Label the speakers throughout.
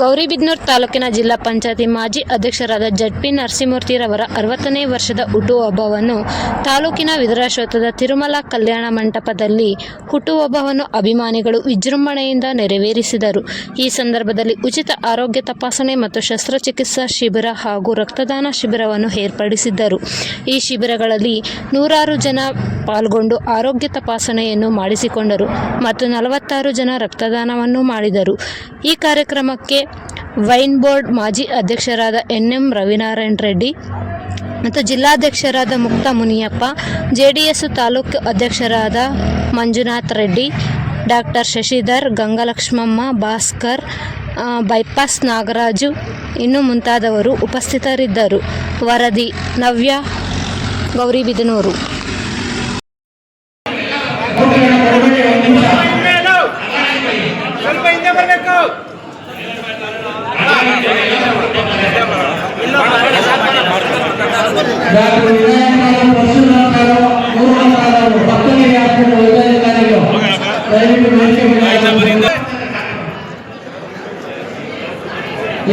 Speaker 1: ಗೌರಿಬಿದನೂರು ತಾಲೂಕಿನ ಜಿಲ್ಲಾ ಪಂಚಾಯತಿ ಮಾಜಿ ಅಧ್ಯಕ್ಷರಾದ ಜಡ್.ಪಿ. ನರಸಿಂಹಮೂರ್ತಿರವರ 60ನೇ ವರ್ಷದ ಹುಟ್ಟುಹಬ್ಬವನ್ನು ತಾಲೂಕಿನ ವಿದುರಾಶ್ವತ್ಥದ ತಿರುಮಲ ಕಲ್ಯಾಣ ಮಂಟಪದಲ್ಲಿ ಹುಟ್ಟುಹಬ್ಬವನ್ನು ಅಭಿಮಾನಿಗಳು ವಿಜೃಂಭಣೆಯಿಂದ ನೆರವೇರಿಸಿದರು. ಈ ಸಂದರ್ಭದಲ್ಲಿ ಉಚಿತ ಆರೋಗ್ಯ ತಪಾಸಣೆ ಮತ್ತು ಶಸ್ತ್ರಚಿಕಿತ್ಸಾ ಶಿಬಿರ ಹಾಗೂ ರಕ್ತದಾನ ಶಿಬಿರವನ್ನು ಏರ್ಪಡಿಸಿದ್ದರು. ಈ ಶಿಬಿರಗಳಲ್ಲಿ ನೂರಾರು ಜನ ಪಾಲ್ಗೊಂಡು ಆರೋಗ್ಯ ತಪಾಸಣೆಯನ್ನು ಮಾಡಿಸಿಕೊಂಡರು ಮತ್ತು 46 ಜನ ರಕ್ತದಾನವನ್ನು ಮಾಡಿದರು. ಈ ಕಾರ್ಯಕ್ರಮಕ್ಕೆ ವೈನ್ ಬೋರ್ಡ್ ಮಾಜಿ ಅಧ್ಯಕ್ಷರಾದ ಎನ್.ಎಂ. ರವಿನಾರಾಯಣ ರೆಡ್ಡಿ ಮತ್ತು ಜಿಲ್ಲಾಧ್ಯಕ್ಷರಾದ ಮುಕ್ತಾ ಮುನಿಯಪ್ಪ, ಜೆಡಿಎಸ್ ತಾಲೂಕು ಅಧ್ಯಕ್ಷರಾದ ಮಂಜುನಾಥ್ ರೆಡ್ಡಿ, ಡಾಕ್ಟರ್ ಶಶಿಧರ್, ಗಂಗಲಕ್ಷ್ಮಮ್ಮ, ಭಾಸ್ಕರ್, ಬೈಪಾಸ್ ನಾಗರಾಜು ಇನ್ನು ಮುಂತಾದವರು ಉಪಸ್ಥಿತರಿದ್ದರು. ವರದಿ ನವ್ಯ, ಗೌರಿಬಿದನೂರು.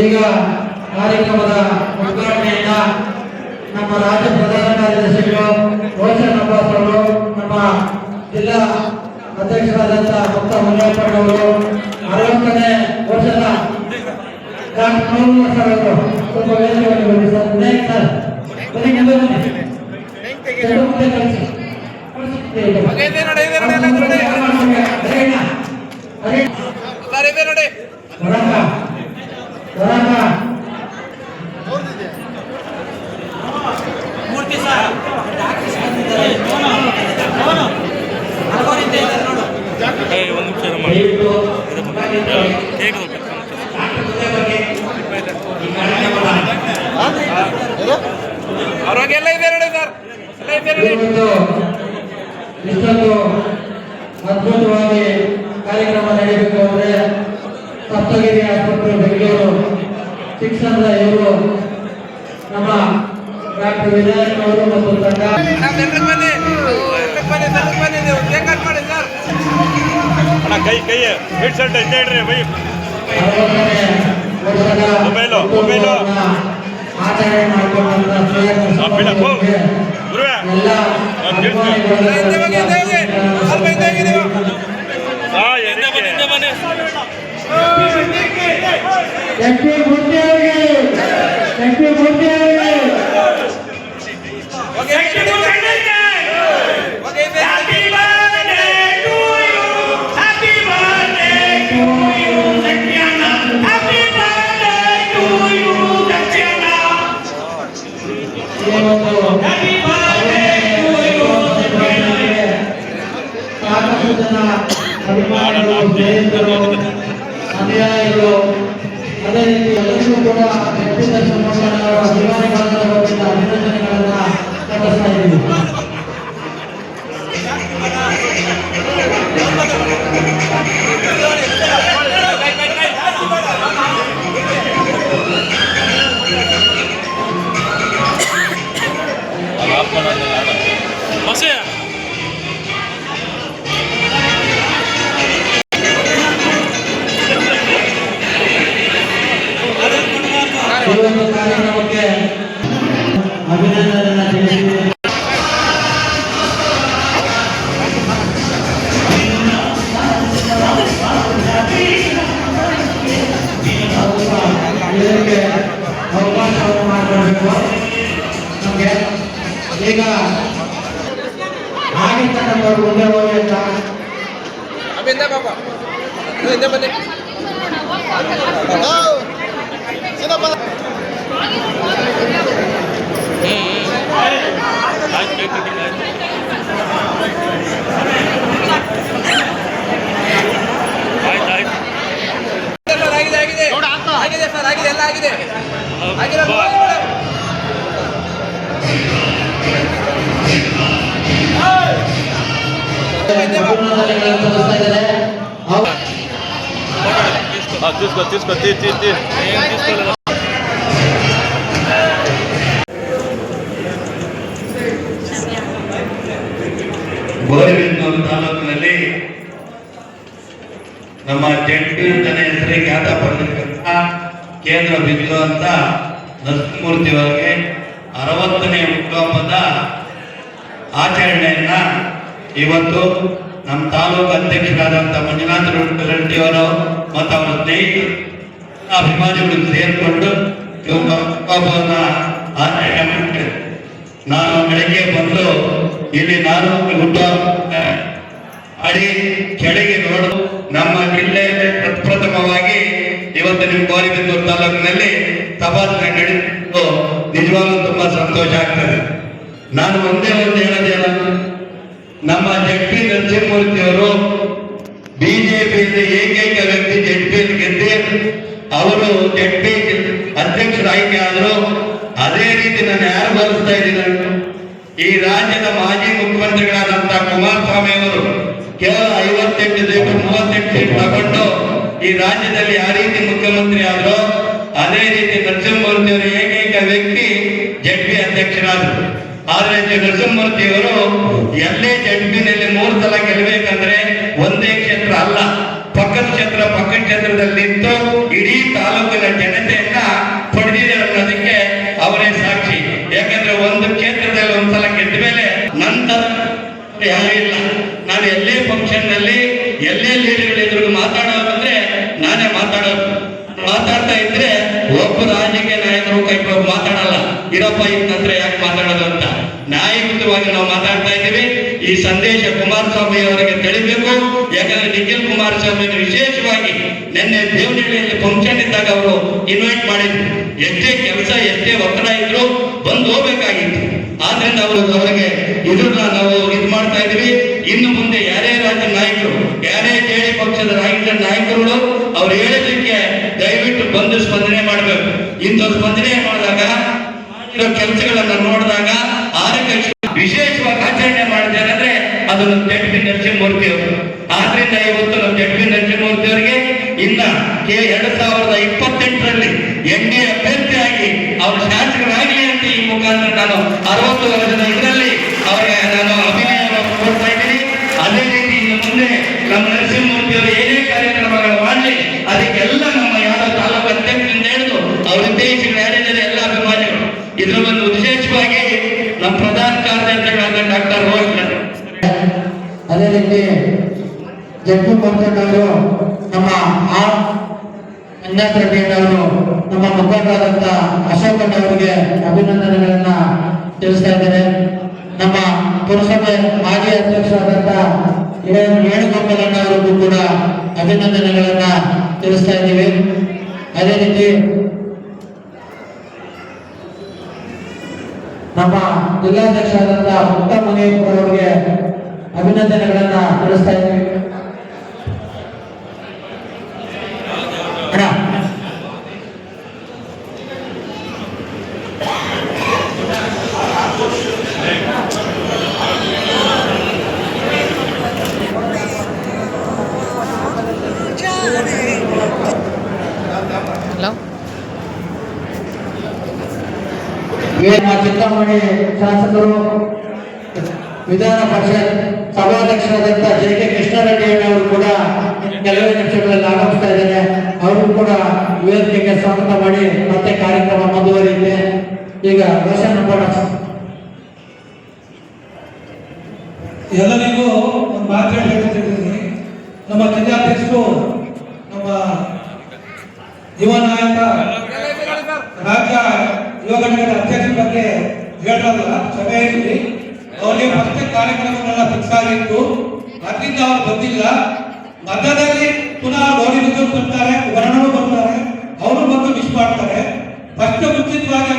Speaker 2: ಈಗ ಕಾರ್ಯಕ್ರಮದ ಉದ್ಘಾಟನೆಯಿಂದ ನಮ್ಮ ರಾಜ್ಯ ಪ್ರಧಾನ ಕಾರ್ಯದರ್ಶಿಗಳು ರೋಷನ್ ಅಬ್ಬಾಸ್ ಅವರು, ನಮ್ಮ ಜಿಲ್ಲಾ ಅಧ್ಯಕ್ಷರಾದಂತಹ ಮುಕ್ತಾ ಮುನಿಯಪ್ಪನವರು, 60ನೇ ವರ್ಷದ ಸ್ವಲ್ಪ ವೇದಿಕೆಯನ್ನು ಬನ್ನಿ ಸರ್. ಮೂರ್ತಿ ಸರ್
Speaker 3: ಆರೋಗ್ಯ ಎಲ್ಲ ಇದೆ ನೋಡಿ ಸರ್.
Speaker 2: ಇಷ್ಟೊಂದು ಅದ್ಭುತವಾಗಿ ಕಾರ್ಯಕ್ರಮ ನಡೆಯಬೇಕು ಅಂದ್ರೆ ಸಪ್ತಗಿರಿ ಆಸ್ಪತ್ರೆ ಬೆಂಗಳೂರು ಶಿಕ್ಷಣದ ಇವರು ನಮ್ಮ ಡಾಕ್ಟರ್ ವಿನಾಯಕ್ ಅವರು ಮತ್ತು ತಂಡ ಆಚರಣೆ ಮಾಡಿಕೊಂಡಂತ ಸಾಕಷ್ಟು ಜನ ಅಭಿಮಾನಿಗಳು, ಸ್ನೇಹಿತರು, ಅನುಯಾಯಿಗಳು, ಅದೇ ರೀತಿ ಎಲ್ಲರಿಗೂ ಕೂಡ ವ್ಯಕ್ತಿಗತ ಸಂಬಂಧಗಳ ಅಭಿಮಾನಿಗಳ ಅಭಿನಂದನೆಗಳನ್ನ ಸಲ್ಲಿಸ್ತಾ ಇದ್ದೀವಿ. ಕಾರ್ಯಕ್ರಮಕ್ಕೆ ಅಭಿನಂದನೆ ತಿಳಿಸಿದೆ. ಇದಕ್ಕೆ ಅವಕಾಶವನ್ನು ಮಾಡಿಕೊಡಬೇಕು ನಮಗೆ. ಈಗ ಆಗಿರ್ತಕ್ಕಂಥವ್ರು ಮುಂದೆ ಹೋಗಿ ಅಂತ
Speaker 3: ಬನ್ನಿ. ಆಗಿದೆ ಸರ್, ಆಗಿದೆ, ಎಲ್ಲ ಆಗಿದೆ.
Speaker 4: తీసుకో
Speaker 5: ಗೌರಿಬಿದನೂರು ತಾಲೂಕಿನಲ್ಲಿ ನಮ್ಮ ಜಡ್.ಪಿ. ಹೆಸರಿಗೆ ಖ್ಯಾತ ಪಡೆದಿರ್ತಕ್ಕಂಥ
Speaker 4: ಕೇಂದ್ರ ಬಿಂದು ಅಂತ ನರಸಿಂಹಮೂರ್ತಿ ಅವರಿಗೆ 60ನೇ ಹುಟ್ಟುಹಬ್ಬದ ಆಚರಣೆಯನ್ನ ಇವತ್ತು ನಮ್ಮ ತಾಲೂಕು ಅಧ್ಯಕ್ಷರಾದಂಥ ಮಂಜುನಾಥ ರೆಡ್ಡಿಯವರು ಮತ್ತು ಅವರ ಸ್ನೇಹಿತರು ಅಭಿಮಾನಿಗಳು ಸೇರಿಕೊಂಡು ಹುಟ್ಟುಹಬ್ಬವನ್ನು ಆಚರಣೆ ಮಾಡ್ತಾರೆ. ನಾನು ಬೆಳಗ್ಗೆ ಬಂದು ಇಲ್ಲಿ ನಾನು ಹುಟ್ಟುಹಬ್ಬ ಅಡಿ ಕೆಳಗೆ ನೋಡು ನಮ್ಮ ಜಿಲ್ಲೆಯಲ್ಲಿ ಪ್ರಪ್ರಥಮವಾಗಿ ಇವತ್ತು ನಿಮ್ಮ ಗೌರಿಬಿದನೂರು ತಾಲೂಕಿನಲ್ಲಿ ತಪಾಸಣೆ ನಡೆದು ನಿಜವಾಗ್ಲೂ ತುಂಬಾ ಸಂತೋಷ ಆಗ್ತದೆ. ನಾನು ಒಂದೇ ಒಂದು ಹೇಳೋದೇನ, ನಮ್ಮ ಜಡ್ಪಿ ನರಸಿಂಹಮೂರ್ತಿ ಅವರು ಬಿಜೆಪಿಯಿಂದ ಏಕೈಕ ವ್ಯಕ್ತಿ ಜಡ್ಪಿಯಲ್ಲಿ ಗೆದ್ದೆ ಅವರು ಜಡ್ಪಿ ಅಧ್ಯಕ್ಷರ ಆಯ್ಕೆ ಆದರು. ಅದೇ ರೀತಿ ನಾನು ಯಾರು ಬರೆಸ್ತಾ ಇದ್ದೀನಿ, ಈ ರಾಜ್ಯದ ಮಾಜಿ ಮುಖ್ಯಮಂತ್ರಿಗಳಾದಂತಹ ಕುಮಾರಸ್ವಾಮಿ ಅವರು ಕೇವಲ 58 ಸೀಟು 38 ಸೀಟ್ ತಗೊಂಡು ಈ ರಾಜ್ಯದಲ್ಲಿ ಯಾವ ರೀತಿ ಮುಖ್ಯಮಂತ್ರಿ ಆದ್ರು ಅದೇ ರೀತಿ ನರಸಿಂಹಮೂರ್ತಿ ಅವರು ಏಕೈಕ ವ್ಯಕ್ತಿ ಜಡ್ಪಿ ಅಧ್ಯಕ್ಷರಾದರು. ಆದ್ರೆ ನರಸಿಂಹಮೂರ್ತಿ ಅವರು ಎಲ್ಲೇ ಜಡ್ಪಿನಲ್ಲಿ 3 ಸಲ ಗೆಲ್ಲಬೇಕಂದ್ರೆ ಒಂದೇ ಕ್ಷೇತ್ರ ಅಲ್ಲ, ಪಕ್ಕದ ಕ್ಷೇತ್ರದಲ್ಲಿ ನಿಂತು ಇಡೀ ತಾಲೂಕಿನ ಜನತೆಯನ್ನ ಪಡೆದಿದ್ದಾರೆ ಅನ್ನೋದಕ್ಕೆ ಅವರೇ ಸಾಕ್ಷಿ. ಯಾಕಂದ್ರೆ ಒಂದು ಕ್ಷೇತ್ರದಲ್ಲಿ ಒಂದ್ಸಲ ಗೆದ್ದ ಮೇಲೆ ನಂತರ ಯಾರು ಇಲ್ಲ. ನಾನು ಎಲ್ಲೇ ಫಂಕ್ಷನ್ ನಲ್ಲಿ ಎಲ್ಲೇ ಲೀಡರ್ಗಳ ಎದುರು ಮಾತಾಡೋದಂದ್ರೆ ನಾನೇ ಮಾತಾಡ್ತಾ ಇದ್ರೆ ಒಬ್ಬ ರಾಜಕೀಯ ನಾಯಕರು ಕೈಕೊಂಡು ಮಾತಾಡಲ್ಲ, ಇರಪ್ಪ ಇತ್ತಂದ್ರೆ ಯಾಕೆ ಮಾತಾಡೋದು ಅಂತ ನ್ಯಾಯಯುತವಾಗಿ ನಾವು ಮಾತಾಡ್ತಾ ಇದ್ದೀವಿ. ಈ ಸಂದೇಶ ಕುಮಾರಸ್ವಾಮಿ ಅವರಿಗೆ ತಿಳಿಬೇಕು. ಯಾಕಂದ್ರೆ ನಿಖಿಲ್ ಕುಮಾರಸ್ವಾಮಿ ವಿಶೇಷವಾಗಿ ನಿನ್ನೆ ದೇವನಹಳ್ಳಿಯಲ್ಲಿ ಫಂಕ್ಷನ್ ಇದ್ದಾಗ ಅವರು ಇನ್ವೈಟ್ ಮಾಡಿದ್ರು. ಎಷ್ಟೇ ಕೆಲಸ ಎಷ್ಟೇ ಒತ್ತಡ ಇದ್ರು ಬಂದು ಹೋಗ್ಬೇಕಾಗಿತ್ತು. ಆದ್ರಿಂದ ಅವರಿಗೆ ಇದನ್ನ ನಾವು ಇದು ಮಾಡ್ತಾ ಇದೀವಿ. ಇನ್ನು ಮುಂದೆ ಯಾರೇ ರಾಜ್ಯ ನಾಯಕರು, ಯಾರೇ ಜೆಡಿ ಪಕ್ಷದ ನಾಯಕರುಗಳು ಅವ್ರು ಹೇಳಿದ್ದಕ್ಕೆ ದಯವಿಟ್ಟು ಬಂದು ಸ್ಪಂದನೆ ಮಾಡಬೇಕು. ಇಂಥ ಸ್ಪಂದನೆ ಮಾಡಿದಾಗ ಮಾಡಿರೋ ಕೆಲಸಗಳನ್ನ ನೋಡಿದಾಗ ವಿಶೇಷವಾಗಿ ಆಚರಣೆ ಮಾಡಿದ್ದಾರೆ ಅಂದ್ರೆ ಅದು ನಮ್ಮ ಜಡ್ಪಿ ನರಸಿಂಹಮೂರ್ತಿ ಅವರು. ಆದ್ರಿಂದ ಇವತ್ತು ನಮ್ಮ ಜಡ್ಪಿ ನರಸಿಂಹಮೂರ್ತಿ ಅವರಿಗೆ ಇನ್ನ 2028ರಲ್ಲಿ NDA ಅಭ್ಯರ್ಥಿಯಾಗಿ ಅವರು ಶಾಸಕರಾಗಲಿ ಅಂತ ಈ ಮುಖಾಂತರ ನಾನು 60 ವರ್ಷದ ಇದರಲ್ಲಿ ಅವರಿಗೆ ನಾನು ಅಭಿನಯ ಕೊಡ್ತಾ ಇದ್ದೀನಿ. ಅದೇ ರೀತಿ ಇನ್ನು ಮುಂದೆ ನಮ್ಮ ನರಸಿಂಹಮೂರ್ತಿ ಅವರು ಏನೇ ಕಾರ್ಯಕ್ರಮಗಳು ಮಾಡಲಿ ಅದಕ್ಕೆಲ್ಲ ನಮ್ಮ ಯಾವ ತಾಲೂಕು ಅಧ್ಯಕ್ಷರಿಂದ ಹಿಡಿದು ಅವ್ರ ಉದ್ದೇಶಗಳು ಯಾರಿದ್ದಾರೆ ಎಲ್ಲ ಅಭಿಮಾನಿಗಳು ಇದ್ರ ಒಂದು ವಿಶೇಷವಾಗಿ ನಮ್ಮ ಪ್ರಧಾನ ಕಾರ್ಯದರ್ಶಿಗಳಾದ ಡಾಕ್ಟರ್ ರೋಹಿತ್,
Speaker 2: ಅದೇ ರೀತಿ ಜಡ್ಪಿ ಪಂಚನವರು ನಮ್ಮ ಮಂಜುನಾಥ ರೆಡ್ಡಿಯವರು ನಮ್ಮ ಮುಖಂಡರಾದಂಥ ಅಶೋಕಣ್ಣವರಿಗೆ ಅಭಿನಂದನೆಗಳನ್ನ ತಿಳಿಸ್ತಾ ಇದ್ದಾರೆ. ನಮ್ಮ ಪುರಸಭೆ ಮಾಜಿ ಅಧ್ಯಕ್ಷರಾದಂಥ ವೇಣುಗೋಪಾಲಣ್ಣವರಿಗೂ ಕೂಡ ಅಭಿನಂದನೆಗಳನ್ನ ತಿಳಿಸ್ತಾ ಇದ್ದೀವಿ. ಅದೇ ರೀತಿ ನಮ್ಮ ಜಿಲ್ಲಾಧ್ಯಕ್ಷರಾದಂಥ ಮುಕ್ತಮುನಿಯಪ್ಪ ಅವರಿಗೆ ಅಭಿನಂದನೆಗಳನ್ನ ತಿಳಿಸ್ತಾ ಇದ್ದೀವಿ. ಚಿಂತಾಮಣಿ ಶಾಸಕರು ವಿಧಾನ ಪರಿಷತ್ ಸಭಾಧ್ಯಕ್ಷರಾದಂಥ JK ಕೃಷ್ಣಾರೆಡ್ಡಿ ಅವರು ಕೂಡ ಕೆಲವೇ ನಿಮಿಷಗಳಲ್ಲಿ ಆಗಮಿಸ್ತಾ ಇದ್ದಾರೆ. ಅವರು ಕೂಡ ವೇದಿಕೆಗೆ ಸ್ವಾಗತ ಮಾಡಿ ಮತ್ತೆ ಕಾರ್ಯಕ್ರಮ ಮುಂದುವರಿಯುತ್ತೆ. ಈಗ ರೋಷನ್
Speaker 5: ಎಲ್ಲರಿಗೂ ಒಂದು ಮಾತು ಹೇಳಬೇಕಿದ್ದೀನಿ. ನಮ್ಮ ಜಿಲ್ಲಾಧ್ಯಕ್ಷರು ನಮ್ಮ ಯುವ ನಾಯಕ ರಾಜ್ಯ ಯುವ ಘಟಕದ ಅಧ್ಯಕ್ಷರ ಬಗ್ಗೆ ಹೇಳಿರಲ್ಲ ಸಭೆಯಲ್ಲಿ ಅವರಿಗೆ ಮತ್ತೆ ಕಾರ್ಯಕ್ರಮಗಳೆಲ್ಲ ಫಿಕ್ಸ್ ಆಗಿತ್ತು. ಅದರಿಂದ ಅವರು ಬಂದಿಲ್ಲ. ಮಧ್ಯದಲ್ಲಿ ಪುನಃ ಗೌರಿಬಿದನೂರು ಬರ್ತಾರೆ, ವರ್ಣರು ಬರ್ತಾರೆ, ಅವರು ಬಂದು ವಿಶ್ ಮಾಡ್ತಾರೆ. ಫಸ್ಟ್ ಮುಂಚಿತವಾಗಿ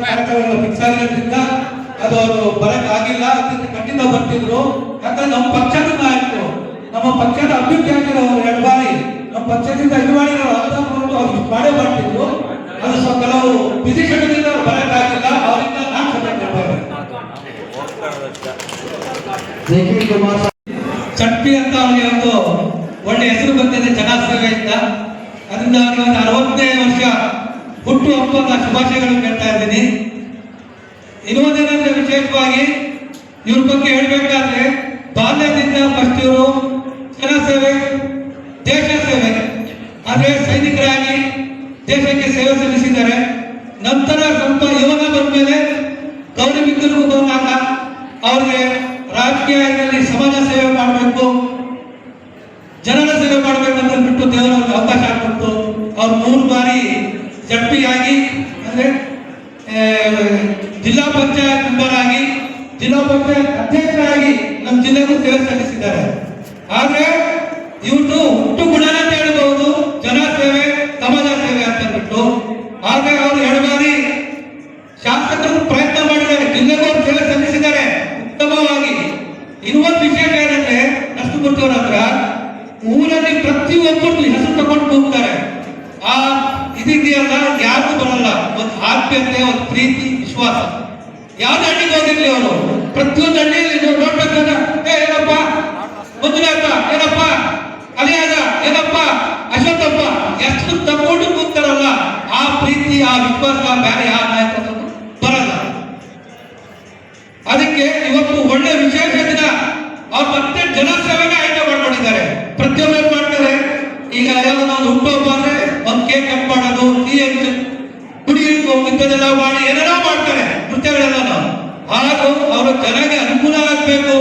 Speaker 5: ಕಾರ್ಯಕ್ರಮಗಳು ಫಿಕ್ಸ್ ಆಗಿರೋದ್ರಿಂದ ಅದು ಅವರು ಬರಕ್ ಆಗಿಲ್ಲ. ಅದರಿಂದ ಖಂಡಿತ ಬರ್ತಿದ್ರು. ಯಾಕಂದ್ರೆ ನಮ್ಮ ಪಕ್ಷದ ನಾಯಕರು, ನಮ್ಮ ಪಕ್ಷದ ಅಭ್ಯರ್ಥಿ ಆಗಿರೋರು 2 ಬಾರಿ ನಮ್ಮ ಪಕ್ಷದಿಂದ ಇದು ಮಾಡಿರೋ ಅವ್ರು ಮಾಡೇ ಮಾಡ್ತಿದ್ರು. ಅದು ಸ್ವಲ್ಪ ಕೆಲವು ಬಿಸಿ ಶೆಡ್ಯೂಲ್ ಬರಕ್ಕಾಗಿಲ್ಲ. ಅವರಿಂದ ನಾನು ಚಟ್ಪಿ ಅಂತ ಅವನಿಗೆ ಒಂದು ಒಳ್ಳೆ ಹೆಸರು ಬಂದಿದೆ ಜನಸೇವೆಯಿಂದ. ಅದರಿಂದ ಅವನಿಗೆ ಒಂದು 60ನೇ ವರ್ಷ ಹುಟ್ಟು ಹಬ್ಬದ ಶುಭಾಶಯಗಳನ್ನು ಹೇಳ್ತಾ ಇದ್ದೀನಿ. ಇನ್ನೊಂದೇನಂದ್ರೆ ವಿಶೇಷವಾಗಿ ಇವ್ರ ಬಗ್ಗೆ ಹೇಳ್ಬೇಕಾದ್ರೆ ಬಾಲ್ಯದಿಂದ ಫಸ್ಟ್ ಇವರು ಜನಸೇವೆ, ದೇಶ ಸೇವೆ, ಆದ್ರೆ ಸೈನಿಕರಾಗಿ ದೇಶಕ್ಕೆ ಸೇವೆ ಸಲ್ಲಿಸಿದ್ದಾರೆ. ನಂತರ ಸ್ವಲ್ಪ ಯುವನ ಬಂದ ಮೇಲೆ ಗೌರಿಬಿದನೂರು ಬಂದಾಗ ಅವ್ರಿಗೆ ರಾಜಕೀಯದಲ್ಲಿ ಸಮಾಜ ಸೇವೆ ಮಾಡಬೇಕು, ಜನರ ಸೇವೆ ಮಾಡಬೇಕು ಅಂತ ಬಿಟ್ಟು ದೇವರವ್ರಿಗೆ ಅವಕಾಶ ಕೊಟ್ಟು ಅವ್ರು 3 ಬಾರಿ ಜಡ್ಪಿ ಆಗಿ ಅಂದ್ರೆ ಜಿಲ್ಲಾ ಪಂಚಾಯತ್ ಮೆಂಬರ್ ಆಗಿ, ಜಿಲ್ಲಾ ಪಂಚಾಯತ್ ಅಧ್ಯಕ್ಷರಾಗಿ ನಮ್ಮ ಜಿಲ್ಲೆಗೂ ಸೇವೆ ಸಲ್ಲಿಸಿದ್ದಾರೆ. ಆದ್ರೆ ಇವ್ರದ್ದು ಹುಟ್ಟು ಗುಣನ ಅಂತ ಹೇಳ್ಬಹುದು, ಜನ ಸೇವೆ ಸಮಾಜ ಸೇವೆ ಅಂತ ಬಿಟ್ಟು. ಆದ್ರೆ ಅವರು 2 ಬಾರಿ ಶಾಸಕರು ಪ್ರಯತ್ನ ಮಾಡಿದ್ದಾರೆ, ಜಿಲ್ಲೆಗೂ ಅವರು ಸೇವೆ ಸಲ್ಲಿಸಿದ್ದಾರೆ ಉತ್ತಮವಾಗಿ. ಇನ್ನೊಂದು ವಿಶೇಷ ಏನಂದ್ರೆ ನರಸಿಂಹಮೂರ್ತಿ ಅವರ ಹತ್ರ ಊರಲ್ಲಿ ಪ್ರತಿಯೊಬ್ಬರು ಹೆಸರು ತಗೊಂಡು ಹೋಗ್ತಾರೆ. ಆ ಇದೆಯಲ್ಲ ಯಾರಿಗೂ ಬರಲ್ಲ, ಒಂದು ಆತ್ಮೀಯತೆ, ಒಂದು ಪ್ರೀತಿ, ವಿಶ್ವಾಸ. ಯಾವ್ದು ಹಳ್ಳಿಗೆ ಹೋಗಿರ್ಲಿ ಅವರು ಪ್ರತಿಯೊಂದು ಹಳ್ಳಿಯಲ್ಲಿ ನೀವು ನೋಡ್ಬೇಕಂದ್ರೆ ಏನಪ್ಪ ಮಂಜುನಾಥ, ಏನಪ್ಪ ಅಲಿಯಾದ, ಏನಪ್ಪ ಅಶೋಕಪ್ಪ, ಎಷ್ಟು ತಗೊಂಡು ಹೋಗ್ತಾರಲ್ಲ, ಆ ಪ್ರೀತಿ, ಆ ವಿಶ್ವಾಸ ಬೇರೆ ಯಾವ ನಾಯಕರು ಬರಲ್ಲ. ಅದಕ್ಕೆ ಇವತ್ತು ಒಳ್ಳೆ ವಿಶೇಷ ದಿನ. ಅವ್ರು ಮತ್ತೆ ಜನಸೇವೆನ ಆಯ್ಕೆ ಮಾಡ್ಕೊಂಡಿದ್ದಾರೆ. ಪ್ರತಿಯೊಬ್ಬರು ಮಾಡ್ತಾರೆ. ಈಗ ಯಾವ್ದು ನಾವು ಹುಟ್ಟುಹಬ್ಬ ಅಂದ್ರೆ ಒಂದು ಕೇಕ್ ಕಟ್ ಮಾಡೋದು, ಕುಡಿಯೋದು, ಇಂಥದ್ದೆಲ್ಲ ಮಾಡಿ ಏನೆಲ್ಲ ಮಾಡ್ತಾರೆ ನೃತ್ಯಗಳೆಲ್ಲ. ಹಾಗೂ ಅವರ ಜನಗೆ ಅನುಕೂಲ ಆಗಬೇಕು,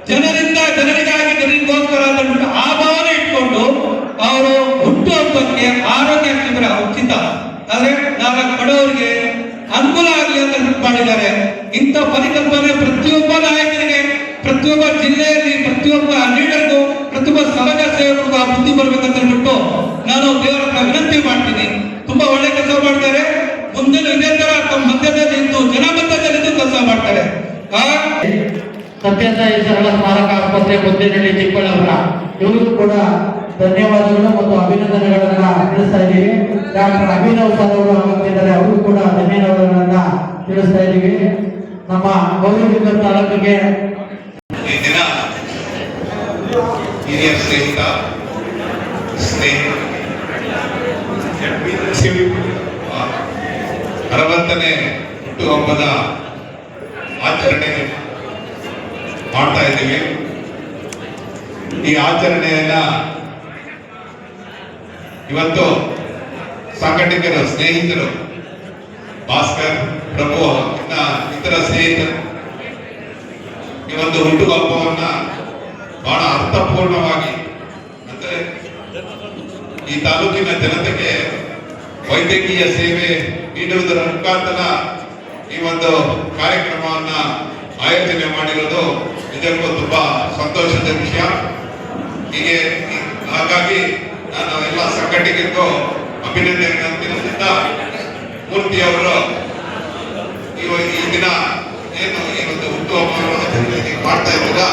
Speaker 5: ಜನರಿಗಾಗಿ ಜನರಿಗೋಸ್ಕರ ಅಂದ್ಬಿಟ್ಟು ಆ ಭಾವನೆ ಇಟ್ಕೊಂಡು ಅವರು ಹುಟ್ಟುಹಬ್ಬಕ್ಕೆ ಆರೋಗ್ಯ ಶಿಬಿರ ಉಚಿತ, ಆದ್ರೆ 4 ಬಡವರಿಗೆ ಅನುಕೂಲ ಆಗಲಿ ಅಂತ ಮಾಡಿದ್ದಾರೆ. ಇಂಥ ಪರಿಕಲ್ಪನೆ ಪ್ರತಿಯೊಬ್ಬ ನಾಯಕನಿಗೆ, ಪ್ರತಿಯೊಬ್ಬ ಜಿಲ್ಲೆಯಲ್ಲಿ, ಪ್ರತಿಯೊಬ್ಬ ಲೀಡರ್ಗೂ, ಪ್ರತಿಯೊಬ್ಬ ಸಮಾಜ ಸೇವಕರಿಗೂ ಆ ಬುದ್ಧಿ ಬರ್ಬೇಕಂತ ಹೇಳ್ಬಿಟ್ಟು ನಾನು ದೇವರ ಹತ್ರ ವಿನಂತಿ ಮಾಡ್ತೀನಿ. ತುಂಬಾ ಒಳ್ಳೆ ಕೆಲಸ ಮಾಡ್ತಾರೆ. ಮುಂದೆ ಇದೇ ತರ ತಮ್ಮ ಮಧ್ಯದಲ್ಲಿ ನಿಂತು, ಜನ ಮಧ್ಯದಲ್ಲಿ ನಿಂತು ಕೆಲಸ ಮಾಡ್ತಾರೆ.
Speaker 2: ಸತ್ಯಸಾಯಿ ಸರಳ ಸ್ಮಾರಕ ಆಸ್ಪತ್ರೆ ಬುದ್ದಿನಹಳ್ಳಿ ಚಿಕ್ಕಬಳ್ಳಾಪುರ, ಇವರು ಕೂಡ ಧನ್ಯವಾದಗಳು ಮತ್ತು ಅಭಿನಂದನೆಗಳನ್ನ ತಿಳಿಸ್ತಾ ಇದ್ದೀವಿ. ಡಾಕ್ಟರ್ ಅಭಿನವ್ ಸರ್ ಅವರು ಆಗುತ್ತಿದ್ದಾರೆ, ಅವರು ಕೂಡ ಧನ್ಯವಾದಗಳನ್ನ ತಿಳಿಸ್ತಾ ಇದ್ದೀವಿ. ನಮ್ಮ ಗೌರಿಬಿದನೂರು ತಾಲೂಕಿಗೆ
Speaker 4: ಈ ದಿನ ಹಿರಿಯ ಶ್ರೇಷ್ಠ ಸ್ನೇಹಿತ 60ನೇ ಹುಟ್ಟುಹಬ್ಬದ ಆಚರಣೆ ಮಾಡ್ತಾ ಇದ್ದೀವಿ. ಈ ಆಚರಣೆಯನ್ನ ಇವತ್ತು ಸಂಘಟಕರು, ಸ್ನೇಹಿತರು, ಭಾಸ್ಕರ್, ಪ್ರಭು, ಇತರ ಸ್ನೇಹಿತರು ಈ ಒಂದು ಹುಟ್ಟುಹಬ್ಬವನ್ನ ಬಹಳ ಅರ್ಥಪೂರ್ಣವಾಗಿ, ಅಂದ್ರೆ ಈ ತಾಲೂಕಿನ ಜನತೆಗೆ ವೈದ್ಯಕೀಯ ಸೇವೆ ನೀಡುವುದರ ಮುಖಾಂತರ ಈ ಒಂದು ಕಾರ್ಯಕ್ರಮವನ್ನ ಆಯೋಜನೆ ಮಾಡಿರೋದು ನಿಜಕ್ಕೂ ತುಂಬಾ ಸಂತೋಷದ ವಿಷಯ. ಹಾಗಾಗಿ ನಾನು ಎಲ್ಲ ಸಂಘಟಕರಿಗೂ ಅಭಿನಂದನೆಗಳನ್ನು ತಿಳಿಸುತ್ತಾ, ಮೂರ್ತಿ ಅವರು ಈ ದಿನ ಏನು ಈ ಒಂದು ಹುಟ್ಟುಹಬ್ಬವನ್ನು ಮಾಡ್ತಾ ಇದ್ದೀರಾ,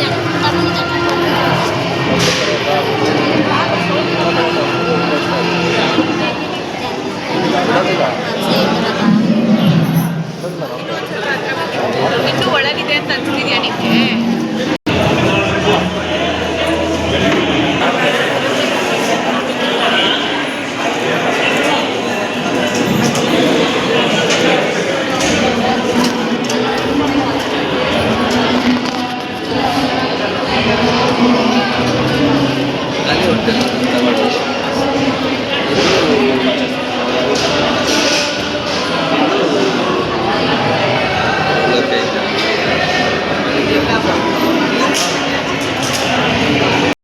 Speaker 6: Yeah.